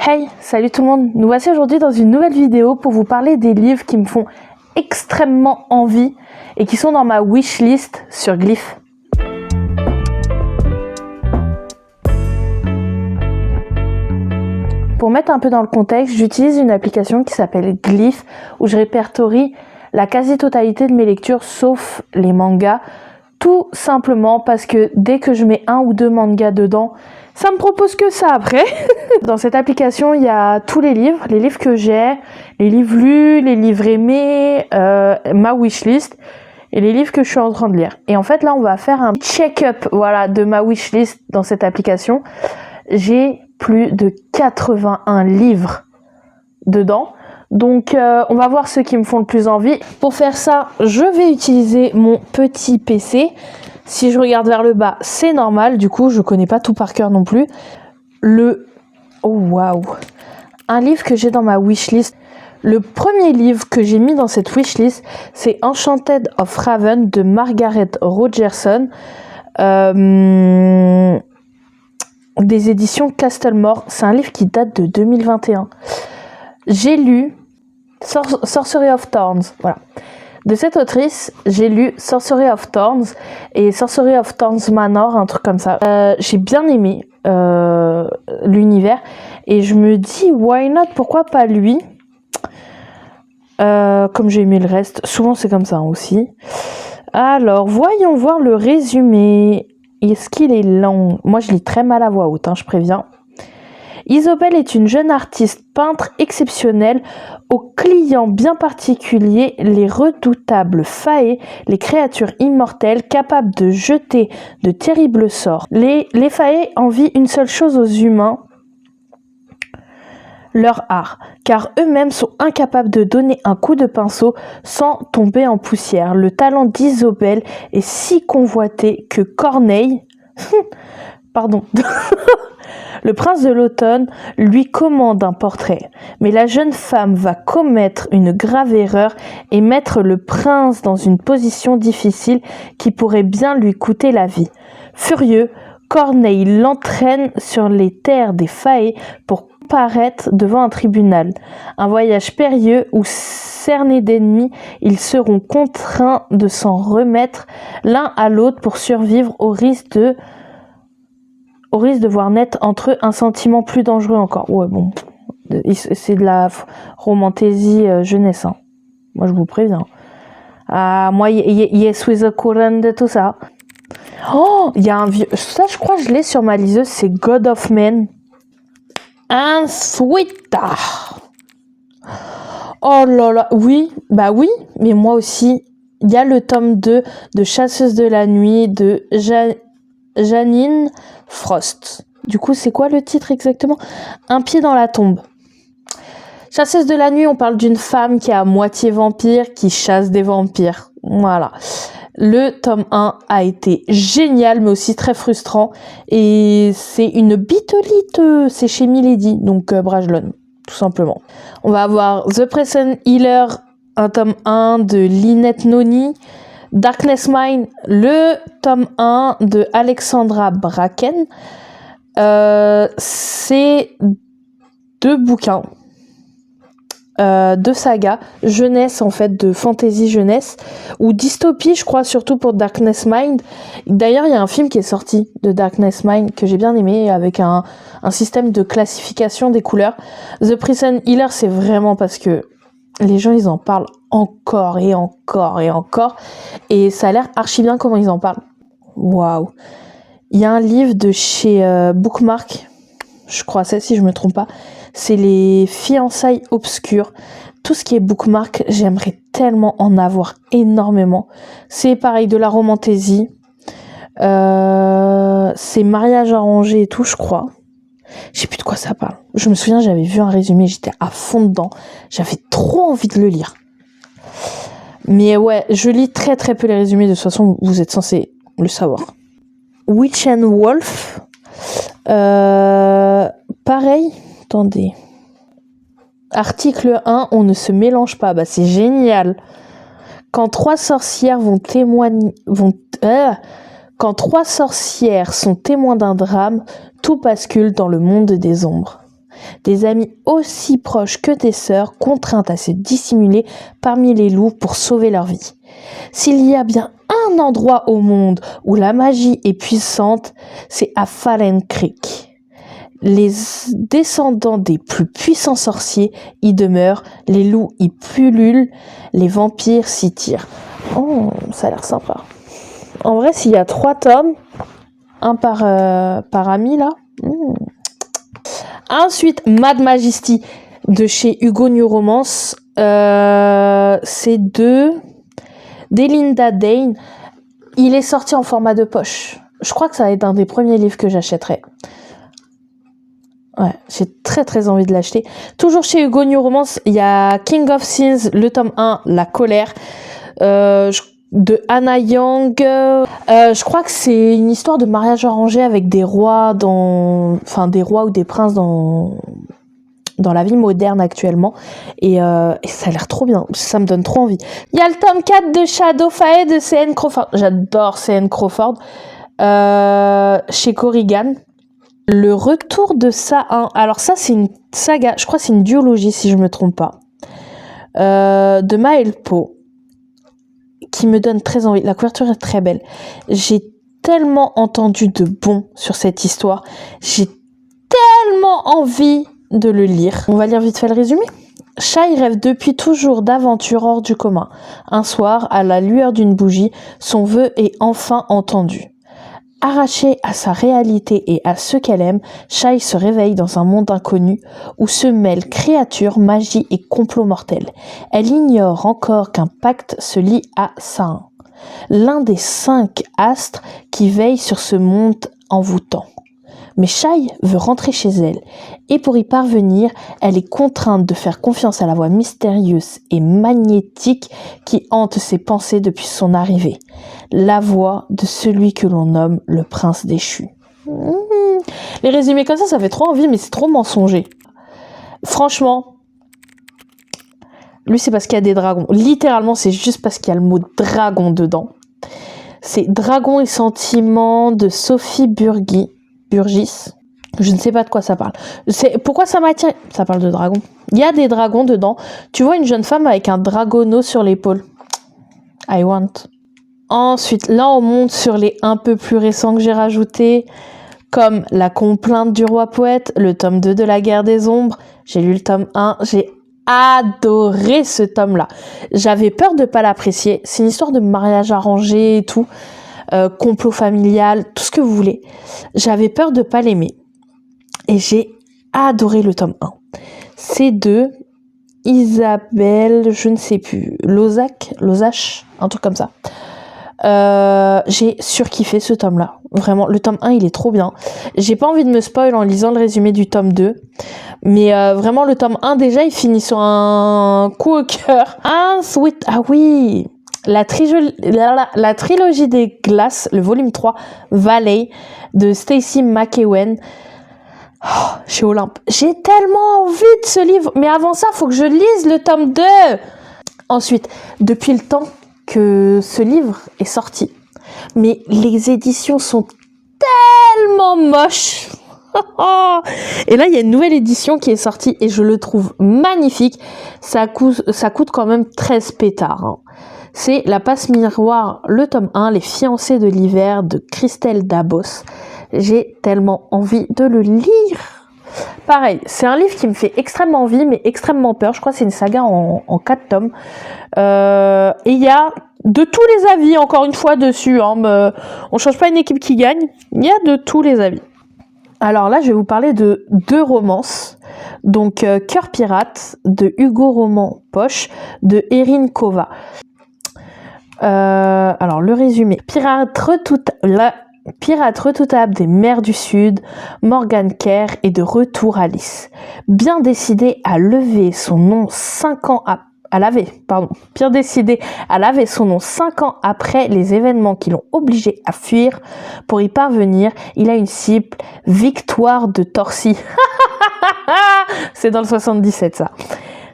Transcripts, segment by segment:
Hey, salut tout le monde. Nous voici aujourd'hui dans une nouvelle vidéo pour vous parler des livres qui me font extrêmement envie et qui sont dans ma wishlist sur Glyph. Pour mettre un peu dans le contexte, j'utilise une application qui s'appelle Glyph où je répertorie la quasi-totalité de mes lectures sauf les mangas, tout simplement parce que dès que je mets un ou deux mangas dedans, ça me propose que ça après. Dans cette application, il y a tous les livres que j'ai, les livres lus, les livres aimés, ma wishlist et les livres que je suis en train de lire. Et en fait, là, on va faire un check-up, voilà, de ma wishlist dans cette application. J'ai plus de 81 livres dedans. Donc, on va voir ceux qui me font le plus envie. Pour faire ça, je vais utiliser mon petit PC. Si je regarde vers le bas, c'est normal. Du coup, je connais pas tout par cœur non plus. Oh, waouh! Un livre que j'ai dans ma wishlist. Le premier livre que j'ai mis dans cette wishlist, c'est Enchanted of Raven de Margaret Rogerson. Des éditions Castlemore. C'est un livre qui date de 2021. J'ai lu Sorcery of Thorns. Voilà. De cette autrice, j'ai lu Sorcery of Thorns et Sorcery of Thorns Manor, un truc comme ça. J'ai bien aimé l'univers et je me dis, why not, pourquoi pas lui? Comme j'ai aimé le reste, souvent c'est comme ça aussi. Alors, voyons voir le résumé. Est-ce qu'il est long? Moi, je lis très mal à voix haute, je préviens. Isobel est une jeune artiste peintre exceptionnelle aux clients bien particuliers, les redoutables faées, les créatures immortelles capables de jeter de terribles sorts. Les faées envient une seule chose aux humains, leur art, car eux-mêmes sont incapables de donner un coup de pinceau sans tomber en poussière. Le talent d'Isobel est si convoité que Corneille... Pardon... Le prince de l'automne lui commande un portrait, mais la jeune femme va commettre une grave erreur et mettre le prince dans une position difficile qui pourrait bien lui coûter la vie. Furieux, Corneille l'entraîne sur les terres des faées pour comparaître devant un tribunal. Un voyage périlleux où, cernés d'ennemis, ils seront contraints de s'en remettre l'un à l'autre pour survivre au risque de voir naître entre eux un sentiment plus dangereux encore. Ouais, bon, c'est de la romantaisie jeunesse. Moi, je vous préviens. Moi, Yes with the Current de tout ça. Oh, il y a un vieux... Ça, je crois que je l'ai sur ma liseuse. C'est God of Men. Un sweet. Oh là là. Oui, bah oui. Mais moi aussi. Il y a le tome 2 de Chasseuse de la nuit de Janine Frost. Du coup, c'est quoi le titre exactement? Un pied dans la tombe. Chasseuse de la nuit, on parle d'une femme qui est à moitié vampire, qui chasse des vampires. Voilà. Le tome 1 a été génial, mais aussi très frustrant. Et c'est une bitolite, c'est chez Milady, donc Brajlon, tout simplement. On va avoir The Prison Healer, un tome 1 de Lynette Noni. Darkness Mine, le tome 1 de Alexandra Bracken. C'est 2 bouquins, 2 sagas, jeunesse en fait, de fantasy jeunesse, ou dystopie je crois, surtout pour Darkness Mine. D'ailleurs il y a un film qui est sorti de Darkness Mine que j'ai bien aimé, avec un système de classification des couleurs. The Prison Healer, c'est vraiment parce que les gens ils en parlent encore et encore et encore, et ça a l'air archi bien comment ils en parlent. Waouh! Il y a un livre de chez Bookmark, je crois, c'est, si je me trompe pas, c'est les fiançailles obscures. Tout ce qui est Bookmark, j'aimerais tellement en avoir énormément. C'est pareil, de la romantaisie, c'est mariage arrangé et tout, je crois. Je sais plus de quoi ça parle. Je me souviens, j'avais vu un résumé, j'étais à fond dedans. J'avais trop envie de le lire. Mais ouais, je lis très très peu les résumés, de toute façon, vous êtes censés le savoir. Witch and Wolf. Pareil, attendez. Article 1, on ne se mélange pas. Bah c'est génial. Quand 3 sorcières Quand 3 sorcières sont témoins d'un drame, tout bascule dans le monde des ombres. Des amis aussi proches que tes sœurs, contraintes à se dissimuler parmi les loups pour sauver leur vie. S'il y a bien un endroit au monde où la magie est puissante, c'est à Fallen Creek. Les descendants des plus puissants sorciers y demeurent, les loups y pullulent, les vampires s'y tirent. Oh, ça a l'air sympa. En vrai, s'il y a 3 tomes, un par ami là. Ensuite, Mad Majesty de chez Hugo New Romance. C'est d'Elinda Dane. Il est sorti en format de poche. Je crois que ça va être un des premiers livres que j'achèterai. Ouais, j'ai très très envie de l'acheter. Toujours chez Hugo New Romance, il y a King of Sins, le tome 1, La colère, de Anna Young. Je crois que c'est une histoire de mariage arrangé avec des rois des rois ou des princes dans la vie moderne actuellement. Et ça a l'air trop bien. Ça me donne trop envie. Il y a le tome 4 de Shadowfire de C.N. Crawford. J'adore C.N. Crawford. Chez Corrigan. Le retour de Sa-1. Alors ça, c'est une saga. Je crois que c'est une duologie, si je me trompe pas. De Maël Po. Qui me donne très envie. La couverture est très belle. J'ai tellement entendu de bon sur cette histoire. J'ai tellement envie de le lire. On va lire vite fait le résumé. Shai rêve depuis toujours d'aventures hors du commun. Un soir, à la lueur d'une bougie, son vœu est enfin entendu. Arrachée à sa réalité et à ceux qu'elle aime, Shai se réveille dans un monde inconnu où se mêlent créatures, magie et complots mortels. Elle ignore encore qu'un pacte se lie à Sa-1, l'un des 5 astres qui veillent sur ce monde envoûtant. Mais Shai veut rentrer chez elle, et pour y parvenir, elle est contrainte de faire confiance à la voix mystérieuse et magnétique qui hante ses pensées depuis son arrivée. La voix de celui que l'on nomme le prince déchu. Les résumés comme ça fait trop envie, mais c'est trop mensonger. Franchement, lui c'est parce qu'il y a des dragons. Littéralement, c'est juste parce qu'il y a le mot dragon dedans. C'est Dragon et sentiments de Sophie Burgis. Je ne sais pas de quoi ça parle. Pourquoi ça m'attire? Ça parle de dragons. Il y a des dragons dedans. Tu vois une jeune femme avec un dragonneau sur l'épaule. I want. Ensuite, là on monte sur les un peu plus récents que j'ai rajoutés, comme La complainte du roi poète, le tome 2 de La guerre des ombres. J'ai lu le tome 1, j'ai adoré ce tome-là. J'avais peur de pas l'apprécier. C'est une histoire de mariage arrangé et tout. Complot familial, tout ce que vous voulez. J'avais peur de pas l'aimer. Et j'ai adoré le tome 1. C'est de Isabelle, je ne sais plus, Lozac, un truc comme ça. J'ai surkiffé ce tome-là. Vraiment, le tome 1, il est trop bien. J'ai pas envie de me spoil en lisant le résumé du tome 2. Mais vraiment, le tome 1, déjà, il finit sur un coup au cœur. Ah oui, la trilogie des glaces, le volume 3, Valley, de Stacey McEwen, chez Olympe. J'ai tellement envie de ce livre, mais avant ça, faut que je lise le tome 2. Ensuite, depuis le temps que ce livre est sorti, mais les éditions sont tellement moches. Et là, il y a une nouvelle édition qui est sortie et je le trouve magnifique. Ça coûte quand même 13 pétards. Hein. C'est La passe miroir, le tome 1, Les fiancés de l'hiver de Christelle Dabos. J'ai tellement envie de le lire. Pareil, c'est un livre qui me fait extrêmement envie, mais extrêmement peur. Je crois que c'est une saga en 4 tomes. Et il y a de tous les avis, encore une fois, dessus. Hein, on change pas une équipe qui gagne. Il y a de tous les avis. Alors là, je vais vous parler de 2 romances. Donc, Cœur pirate, de Hugo Roman Poche, de Erin Kova. Alors, le résumé. Pirate redoutable des mers du Sud, Morgan Kerr est de retour à Lys. Bien décidé à laver son nom 5 ans après les événements qui l'ont obligé à fuir. Pour y parvenir, il a une cible, Victoire de Torcy. C'est dans le 77 ça.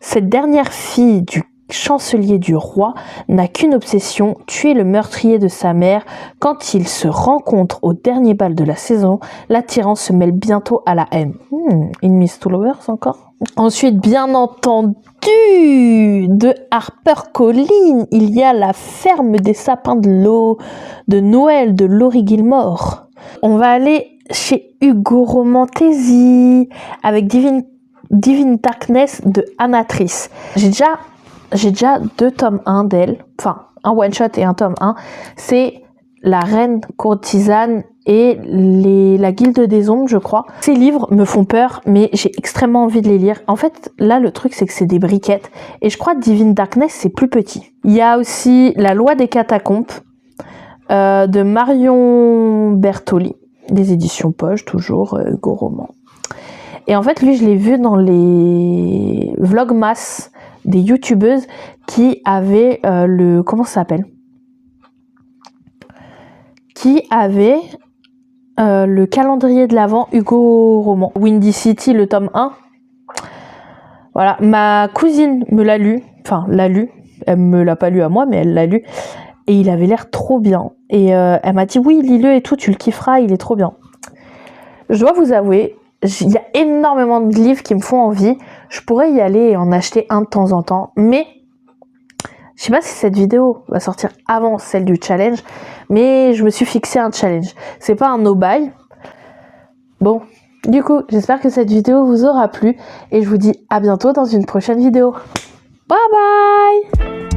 Cette dernière fille du chancelier du roi, n'a qu'une obsession, tuer le meurtrier de sa mère. Quand ils se rencontrent au dernier bal de la saison, l'attirant se mêle bientôt à la haine. Enemies to Lovers encore. Ensuite, bien entendu, de HarperCollins, il y a La ferme des sapins de Noël de Laurie Gilmore. On va aller chez Hugo Romantesi avec Divine Darkness de Anatrice. J'ai déjà 2 tomes 1 d'elle, enfin un one shot et un tome 1. C'est La reine courtisane et la guilde des ombres, je crois. Ces livres me font peur, mais j'ai extrêmement envie de les lire. En fait, là, le truc, c'est que c'est des briquettes. Et je crois que Divine Darkness, c'est plus petit. Il y a aussi La loi des catacombes de Marion Bertoli, des éditions Poche, toujours, Hugo Roman. Et en fait, lui, je l'ai vu dans les vlogmas des youtubeuses qui avaient comment ça s'appelle ? Qui avait le calendrier de l'Avent Hugo Roman. Windy City, le tome 1. Voilà, ma cousine me l'a lu. Enfin, l'a lu. Elle me l'a pas lu à moi, mais elle l'a lu. Et il avait l'air trop bien. Et elle m'a dit, oui, lis-le et tout, tu le kifferas, il est trop bien. Je dois vous avouer, il y a énormément de livres qui me font envie. Je pourrais y aller et en acheter un de temps en temps. Mais je sais pas si cette vidéo va sortir avant celle du challenge, mais je me suis fixé un challenge. C'est pas un no-buy. Bon, du coup, j'espère que cette vidéo vous aura plu et je vous dis à bientôt dans une prochaine vidéo. Bye bye!